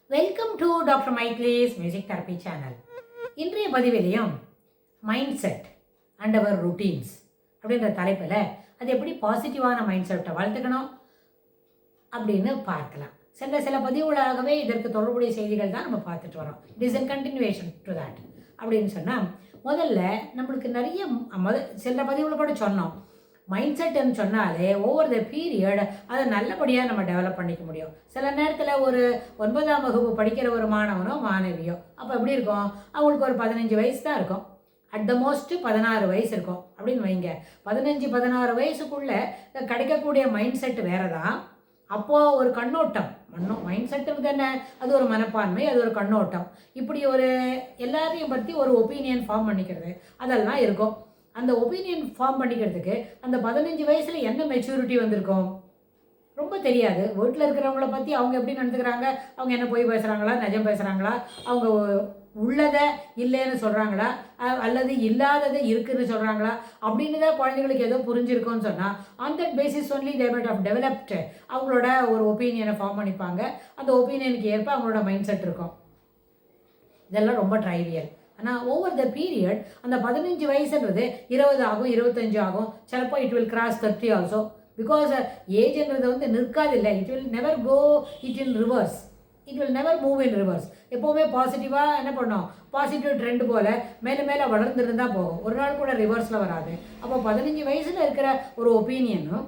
Welcome to doctor Michael's music therapy channel. இன்றைய பதிவிலையும் mindset and our routines அப்படின்ற தலைப்பில் அது எப்படி பாசிட்டிவான மைண்ட் செட்டை வளர்த்துக்கணும் அப்படின்னு பார்க்கலாம். சென்ற சில பதிவுகளாகவே இதற்கு தொடர்புடைய செய்திகள் தான் நம்ம பார்த்துட்டு வரோம். It is in continuation to that. அப்படின்னு சொன்னால் முதல்ல நம்மளுக்கு நிறைய சில பதிவுகள் கூட சொன்னோம். மைண்ட் செட்டுன்னு சொன்னாலே ஓவர் த பீரியட் அதை நல்லபடியாக நம்ம டெவலப் பண்ணிக்க முடியும். சில நேரத்தில் ஒரு 9ஆம் வகுப்பு படிக்கிற ஒரு மாணவனோ மாணவியோ அப்போ எப்படி இருக்கும், அவங்களுக்கு ஒரு 15 வயசு தான் இருக்கும், அட் த மோஸ்ட்டு 16 வயசு இருக்கும் அப்படின்னு வைங்க. 15-16 வயசுக்குள்ளே கிடைக்கக்கூடிய மைண்ட் செட் வேறு தான். அப்போது ஒரு கண்ணோட்டம் மைண்ட் செட்டுக்கு என்ன, அது ஒரு மனப்பான்மை, அது ஒரு கண்ணோட்டம், இப்படி ஒரு எல்லாரையும் பற்றி ஒரு ஒப்பீனியன் ஃபார்ம் பண்ணிக்கிறது அதெல்லாம் இருக்கும். அந்த ஒப்பீனியன் ஃபார்ம் பண்ணிக்கிறதுக்கு அந்த 15 வயசில் என்ன மெச்சூரிட்டி வந்திருக்கும் ரொம்ப தெரியாது. வீட்டில் இருக்கிறவங்கள பற்றி அவங்க எப்படி நடந்துக்கிறாங்க, அவங்க என்ன போய் பேசுகிறாங்களா, நிஜம் பேசுகிறாங்களா, அவங்க உள்ளதை இல்லைன்னு சொல்கிறாங்களா, அல்லது இல்லாததை இருக்குதுன்னு சொல்கிறாங்களா அப்படின்னு தான் குழந்தைங்களுக்கு ஏதோ புரிஞ்சிருக்கோன்னு சொன்னால் on that basis only they might have developed அவங்களோட ஒரு ஒப்பீனியனை ஃபார்ம் பண்ணிப்பாங்க. அந்த ஒப்பீனியனுக்கு ஏற்ப அவங்களோட மைண்ட் செட் இருக்கும். இதெல்லாம் ரொம்ப ட்ரைவியல். ஆனால் ஓவர் த பீரியட் அந்த 15 வயசுன்றது 20 ஆகும், 25 ஆகும், சிலப்போ it will cross 30 also. Because ஏஜ்ன்றது வந்து நிற்காது இல்லை, it will never go it in reverse, it will never move in reverse. எப்போவுமே பாசிட்டிவாக என்ன பண்ணோம், பாசிட்டிவ் ட்ரெண்ட் போல் மேலே மேலே வளர்ந்துருந்தால் போகும், ஒரு நாள் கூட ரிவர்ஸில் வராது. அப்போ 15 வயசில் இருக்கிற ஒரு ஒப்பீனியனும்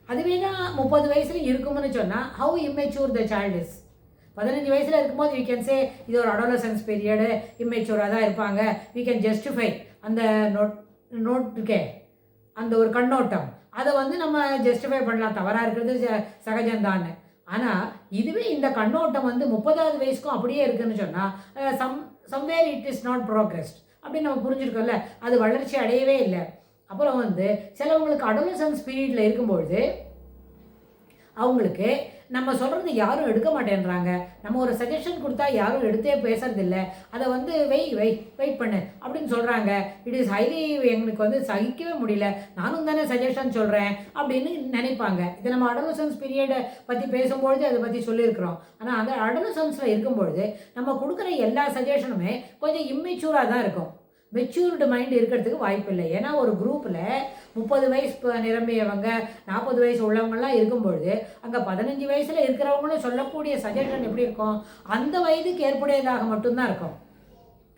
அதுவே தான் 30 வயசில் இருக்கும்னு சொன்னால் how immature the child is. 15 வயசில் இருக்கும்போது வி கேன் சே இது ஒரு அடோலசன்ஸ் பீரியடு, இம்மெச்சூராக தான் இருப்பாங்க, வி கேன் ஜஸ்டிஃபை அந்த நோட்டுக்கே அந்த ஒரு கண்ணோட்டம் அதை வந்து நம்ம ஜஸ்டிஃபை பண்ணலாம், தவறாக இருக்கிறது சகஜம்தான்னு. ஆனால் இதுவே இந்த கண்ணோட்டம் வந்து 30ஆவது வயசுக்கும் அப்படியே இருக்குதுன்னு சொன்னால் சம்வேர் இட் இஸ் நாட் ப்ரோக்ரெஸ்ட் அப்படின்னு நம்ம புரிஞ்சுருக்கோம்ல, அது வளர்ச்சி அடையவே இல்லை. அப்புறம் வந்து சிலவங்களுக்கு அடோலசன்ஸ் பீரியடில் இருக்கும்பொழுது அவங்களுக்கு நம்ம சொல்கிறது யாரும் எடுக்க மாட்டேன்றாங்க, நம்ம ஒரு சஜஷன் கொடுத்தா யாரும் எடுத்தே பேசுறதில்ல, அதை வந்து வெயிட் பண்ணு அப்படின்னு சொல்கிறாங்க. இட் இஸ் ஹைலி, எங்களுக்கு வந்து சகிக்கவே முடியல, நானும் தானே சஜஷன் சொல்கிறேன் அப்படின்னு நினைப்பாங்க. இதை நம்ம அடோலசன்ஸ் பீரியடை பற்றி பேசும்பொழுது அதை பற்றி சொல்லியிருக்கிறோம். ஆனால் அந்த அடோலசன்ஸில் இருக்கும்பொழுது நம்ம கொடுக்குற எல்லா சஜஷனுமே கொஞ்சம் இம்மெச்சூராக தான் இருக்கும். மெச்சூர்டு மைண்ட் இருக்கிறதுக்கு வாய்ப்பு இல்லை. ஏன்னா ஒரு குரூப்பில் 30 வயசு நிரம்பியவங்க 40 வயசு உள்ளவங்கள்லாம் இருக்கும்பொழுது அங்கே 15 வயசில் இருக்கிறவங்களும் சொல்லக்கூடிய சஜஷன் எப்படி இருக்கும், அந்த வயதுக்கு ஏற்புடையதாக மட்டும்தான் இருக்கும்.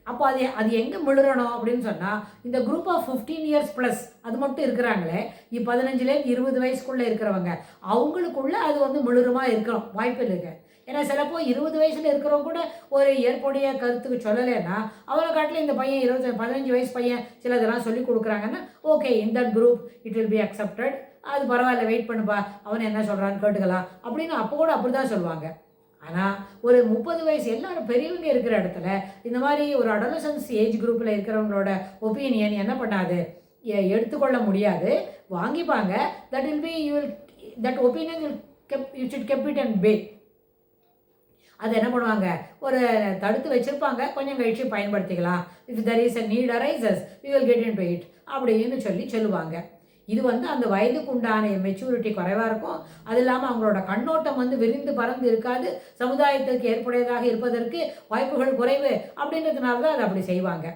அப்போ அது எங்கே மிளறணும் அப்படின்னு சொன்னால் இந்த குரூப் ஆஃப் 15 இயர்ஸ் ப்ளஸ் அது மட்டும் இருக்கிறாங்களே, 15லேருந்து 20 வயசுக்குள்ளே இருக்கிறவங்க அவங்களுக்குள்ள அது வந்து மிளறுமா இருக்கணும் வாய்ப்பு இல்லைங்க. ஏன்னா சிலப்போ 20 வயசில் இருக்கிறவங்க கூட ஒரு ஏற்புடைய கருத்துக்கு சொல்லலைன்னா அவரை காட்டில் இந்த பையன் 15 வயசு பையன் சிலதெல்லாம் சொல்லி கொடுக்குறாங்கன்னா okay in that group it will be accepted, அது பரவாயில்ல, வெயிட் பண்ணுப்பா, அவன் என்ன சொல்கிறான்னு கேட்டுக்கலாம் அப்படின்னு அப்போ கூட அப்படி தான் சொல்லுவாங்க. ஆனால் ஒரு 30 வயசு எல்லாரும் பெரியவங்க இருக்கிற இடத்துல இந்த மாதிரி ஒரு அடோலசன்ஸ் ஏஜ் குரூப்பில் இருக்கிறவங்களோட ஒப்பீனியன் என்ன பண்ணாது, எடுத்துக்கொள்ள முடியாது, வாங்கிப்பாங்க. That will be that opinion you should keep it and bay. அது என்ன பண்ணுவாங்க, ஒரு தடுத்து வச்சுருப்பாங்க, கொஞ்சம் கழிச்சு பயன்படுத்திக்கலாம். If there is a need arises we will get into it அப்படின்னு சொல்லுவாங்க. இது வந்து அந்த வயதுக்கு உண்டான மெச்சூரிட்டி குறைவாக இருக்கும். அது இல்லாமல் அவங்களோட கண்ணோட்டம் வந்து விரிந்து பறந்து இருக்காது, சமுதாயத்துக்கு ஏற்புடையதாக இருப்பதற்கு வாய்ப்புகள் குறைவு அப்படின்றதுனால தான் அதை அப்படி செய்வாங்க.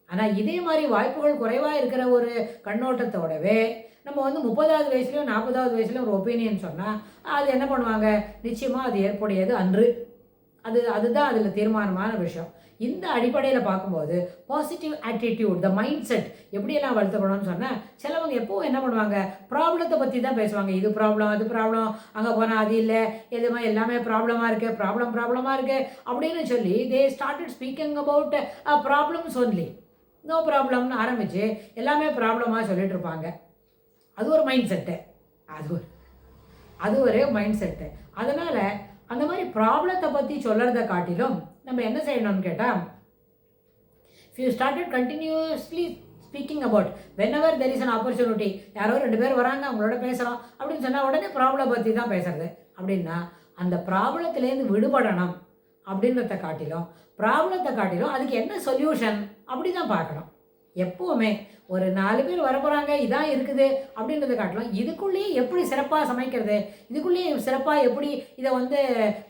ஆனால் இதே மாதிரி வாய்ப்புகள் குறைவாக இருக்கிற ஒரு கண்ணோட்டத்தோடவே நம்ம வந்து 30ஆவது வயசுலையோ 40ஆவது வயசுலையும் ஒரு ஒப்பீனியன் சொன்னால் அது என்ன பண்ணுவாங்க, நிச்சயமாக அது ஏற்புடையது அன்று. அதுதான் அதில் தீர்மானமான விஷயம். இந்த அடிப்படையில் பார்க்கும்போது positive attitude, the mind set எப்படியெல்லாம் வளர்த்துக்கணும்னு சொன்னால் சிலவங்க எப்போவும் என்ன பண்ணுவாங்க, ப்ராப்ளத்தை பற்றி தான் பேசுவாங்க. இது ப்ராப்ளம், அது ப்ராப்ளம், அங்கே போனால் அது இல்லை, எதுவுமே எல்லாமே ப்ராப்ளமாக இருக்குது, ப்ராப்ளமாக இருக்குது அப்படின்னு சொல்லி they started speaking about problems only. No ப்ராப்ளம்னு ஆரம்பித்து எல்லாமே ப்ராப்ளமாக சொல்லிட்டு இருப்பாங்க. அது ஒரு மைண்ட் செட்டு, அது ஒரு மைண்ட் செட்டு. அதனால் அந்த மாதிரி ப்ராப்ளத்தை பற்றி சொல்கிறத காட்டிலும் நம்ம என்ன செய்யணும்னு கேட்டால், if you started continuously speaking about whenever there is an opportunity, யாரோ 2 பேர் வராங்க அவங்களோட பேசுகிறோம் அப்படின்னு சொன்னால் உடனே ப்ராப்ளம் பற்றி தான் பேசுறது அப்படின்னா அந்த ப்ராப்ளத்துலேருந்து விடுபடணும் அப்படின்றத காட்டிலும் ப்ராப்ளத்தை காட்டிலும் அதுக்கு என்ன சொல்யூஷன் அப்படி தான் பார்க்கணும். எப்போவுமே ஒரு 4 பேர் வரப்போகிறாங்க இதான் இருக்குது அப்படின்றத காட்டலாம் இதுக்குள்ளேயே எப்படி சிறப்பாக சமைக்கிறது, இதுக்குள்ளேயே சிறப்பாக எப்படி இதை வந்து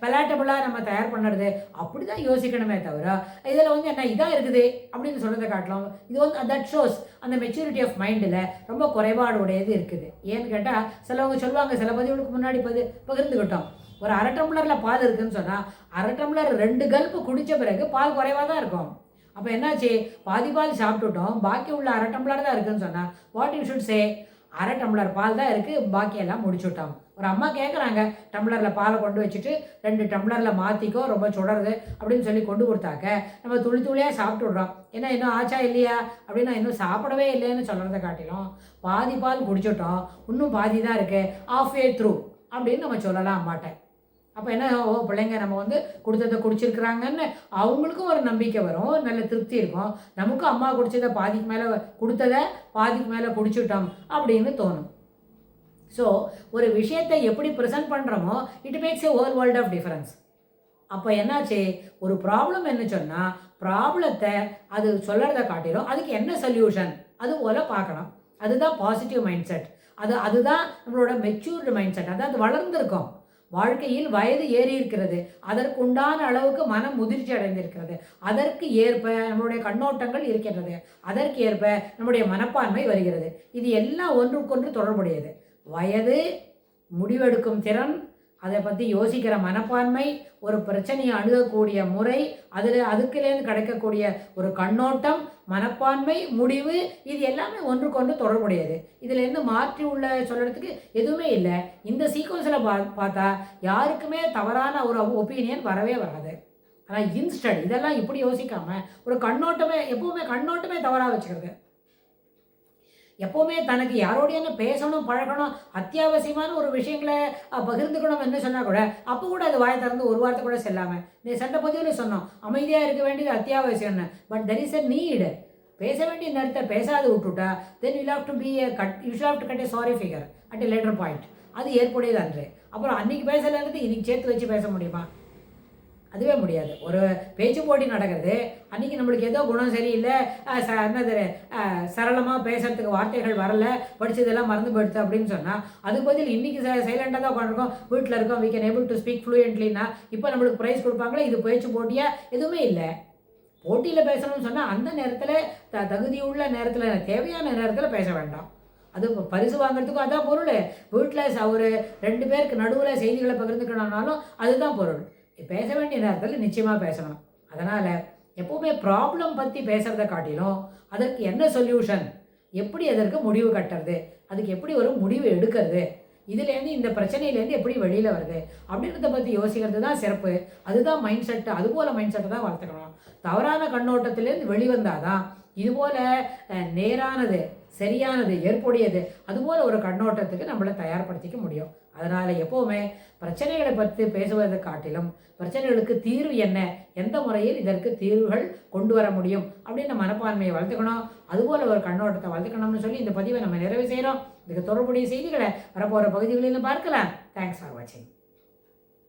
பெலாட்டபுளாக நம்ம தயார் பண்ணுறது, அப்படி தான் யோசிக்கணுமே தவிர இதில் வந்து என்ன இதாக இருக்குது அப்படின்னு சொல்கிறத காட்டலாம். இது வந்து தட் ஷோஸ் அந்த மெச்சூரிட்டி ஆஃப் மைண்டில் ரொம்ப குறைபாடு உடையது இருக்குது. ஏன்னு கேட்டால் சிலவங்க சொல்லுவாங்க, சில பதிவுகளுக்கு முன்னாடி பகிர்ந்துக்கிட்டோம், ஒரு அரை டம்ளரில் பால் இருக்குதுன்னு சொன்னால் அரை டம்ளர் 2 கல்ப்பு குடித்த பிறகு பால் குறைவாக தான் இருக்கும். அப்போ என்னாச்சு, பாதி பால் சாப்பிட்டுட்டோம், பாக்கி உள்ள அரை டம்ளர் தான் இருக்குதுன்னு சொன்னால் வாட் யூ ஷுட் சே, அரை டம்ளர் பால் தான் இருக்குது, பாக்கியெல்லாம் முடிச்சுட்டோம். ஒரு அம்மா கேட்குறாங்க, டம்ளரில் பாலை கொண்டு வச்சுட்டு 2 டம்ளரில் மாற்றிக்கோ ரொம்ப சுடருது அப்படின்னு சொல்லி கொண்டு கொடுத்தாக்க நம்ம துளி துளியாக சாப்பிட்டு விட்றோம். ஏன்னா இன்னும் ஆச்சா இல்லையா அப்படின்னா இன்னும் சாப்பிடவே இல்லைன்னு சொல்கிறத காட்டிலும் பாதி பால் குடிச்சிட்டோம், இன்னும் பாதி தான் இருக்குது, ஆஃப் வே த்ரூ அப்படின்னு நம்ம சொல்லலாம் அம்மாட்ட. அப்போ என்ன, பிள்ளைங்க நம்ம வந்து கொடுத்ததை குடிச்சிருக்கிறாங்கன்னு அவங்களுக்கும் ஒரு நம்பிக்கை வரும், நல்ல திருப்தி இருக்கும், நமக்கும் அம்மா குடித்ததை பாதிக்கு மேலே கொடுத்ததை பாதிக்கு மேலே குடிச்சிட்டோம் அப்படின்னு தோணும். ஸோ ஒரு விஷயத்தை எப்படி ப்ரெசென்ட் பண்ணுறோமோ it makes a whole world of difference. அப்போ என்னாச்சு, ஒரு ப்ராப்ளம் என்ன சொன்னால் ப்ராப்ளத்தை அது சொல்கிறத காட்டிலும் அதுக்கு என்ன சொல்யூஷன் அது போல் பார்க்கணும். அதுதான் பாசிட்டிவ் மைண்ட் செட். அதுதான் நம்மளோட மெச்சூர்டு மைண்ட் செட். அதாவது வளர்ந்துருக்கோம், வாழ்க்கையில் வயது ஏறி இருக்கிறது, அதற்கு உண்டான அளவுக்கு மனம் முதிர்ச்சி அடைந்திருக்கிறது, அதற்கு ஏற்ப நம்மளுடைய கண்ணோட்டங்கள் இருக்கின்றது, அதற்கு ஏற்ப நம்முடைய மனப்பான்மை வருகிறது. இது எல்லாம் ஒன்றுக்கொன்று தொடர்புடையது. வயது, முடிவெடுக்கும் திறன், அதை பற்றி யோசிக்கிற மனப்பான்மை, ஒரு பிரச்சனையை அணுகக்கூடிய முறை, அதுக்குலேருந்து கிடைக்கக்கூடிய ஒரு கண்ணோட்டம், மனப்பான்மை, முடிவு, இது எல்லாமே ஒன்றுக்கொன்று தொடர்புடையது. இதுலேருந்து மாற்றி உள்ள சொல்கிறதுக்கு எதுவுமே இல்லை. இந்த சீக்வன்ஸில் பார்த்தா யாருக்குமே தவறான ஒரு ஒப்பீனியன் வரவே வராது. ஆனால் இன்ஸ்டட் இதெல்லாம் இப்படி யோசிக்காமல் ஒரு எப்போவுமே கண்ணோட்டமே தவறாக வச்சுக்கிறது, எப்போவுமே தனக்கு யாரோடையான பேசணும் பழகணும் அத்தியாவசியமான ஒரு விஷயங்களை பகிர்ந்துக்கணும் என்ன சொன்னால் கூட அப்போ கூட அது வாயை திறந்து ஒரு வார்த்தை கூட செல்லாமல் நீ சண்டை பதிவில் சொன்னோம் அமைதியாக இருக்க வேண்டியது அத்தியாவசியம்னு. But there is a need. பேச வேண்டிய நேரத்தை பேசாது விட்டுட்டா then you have to be you should have to cut a sorry figure at a later point. அது ஏற்புடையது அன்று. அப்புறம் அன்றைக்கி பேசலேருந்து இன்னைக்கு சேர்த்து வச்சு பேச முடியுமா? அதுவே முடியாது. ஒரு பேச்சு போட்டி நடக்கிறது, அன்றைக்கி நம்மளுக்கு ஏதோ குணம் சரியில்லை, என்னது சரளமாக பேசுகிறதுக்கு வார்த்தைகள் வரலை, படித்ததெல்லாம் மறந்து போயிடுது அப்படின்னு சொன்னால் அதுக்கு பதில் இன்றைக்கி சைலண்டாக தான் உட்காந்துருக்கோம், வீட்டில் இருக்கோம், we can able to speak ஃப்ளூயன்ட்லின்னா இப்போ நம்மளுக்கு ப்ரைஸ் கொடுப்பாங்களே, இது பேச்சு போட்டியாக எதுவுமே இல்லை. போட்டியில் பேசணும்னு சொன்னால் அந்த நேரத்தில் தகுதியுள்ள நேரத்தில் தேவையான நேரத்தில் பேச வேண்டாம். அது பரிசு வாங்குறதுக்கும் அதான் பொருள். வீட்டில் ஒரு 2 பேருக்கு நடுவில் செய்திகளை பகிர்ந்துக்கணும்னாலும் அதுதான் பொருள். பேச வேண்டிய நேரத்தில் நிச்சயமாக பேசணும். அதனால் எப்போவுமே ப்ராப்ளம் பற்றி பேசுகிறத காட்டிலும் அதற்கு என்ன சொல்யூஷன், எப்படி அதற்கு முடிவு கட்டுறது, அதுக்கு எப்படி ஒரு முடிவு எடுக்கிறது, இதுலேருந்து இந்த பிரச்சனையிலேருந்து எப்படி வெளியில் வருது அப்படின்றத பற்றி யோசிக்கிறது தான் சிறப்பு. அதுதான் மைண்ட் செட்டு. அதுபோல் மைண்ட் செட்டை தான் வளர்த்துக்கணும். தவறான கண்ணோட்டத்திலேருந்து வெளிவந்தால் தான் இதுபோல் நேரானது சரியானது ஏற்புடையது அதுபோல் ஒரு கண்ணோட்டத்துக்கு நம்மளை தயார்படுத்திக்க முடியும். அதனால் எப்போவுமே பிரச்சனைகளை பற்றி பேசுவதை காட்டிலும் பிரச்சனைகளுக்கு தீர்வு என்ன, எந்த முறையில் இதற்கு தீர்வுகள் கொண்டு வர முடியும் அப்படின்னு மனப்பான்மையை வளர்த்துக்கணும். அதுபோல் ஒரு கண்ணோட்டத்தை வளர்த்துக்கணும்னு சொல்லி இந்த பதிவை நம்ம நிறைவு செய்கிறோம். இதுக்கு தொடர்புடைய செய்திகளை வரப்போகிற பகுதிகளிலும் பார்க்கலாம். தேங்க்ஸ் ஃபார் வாட்சிங்.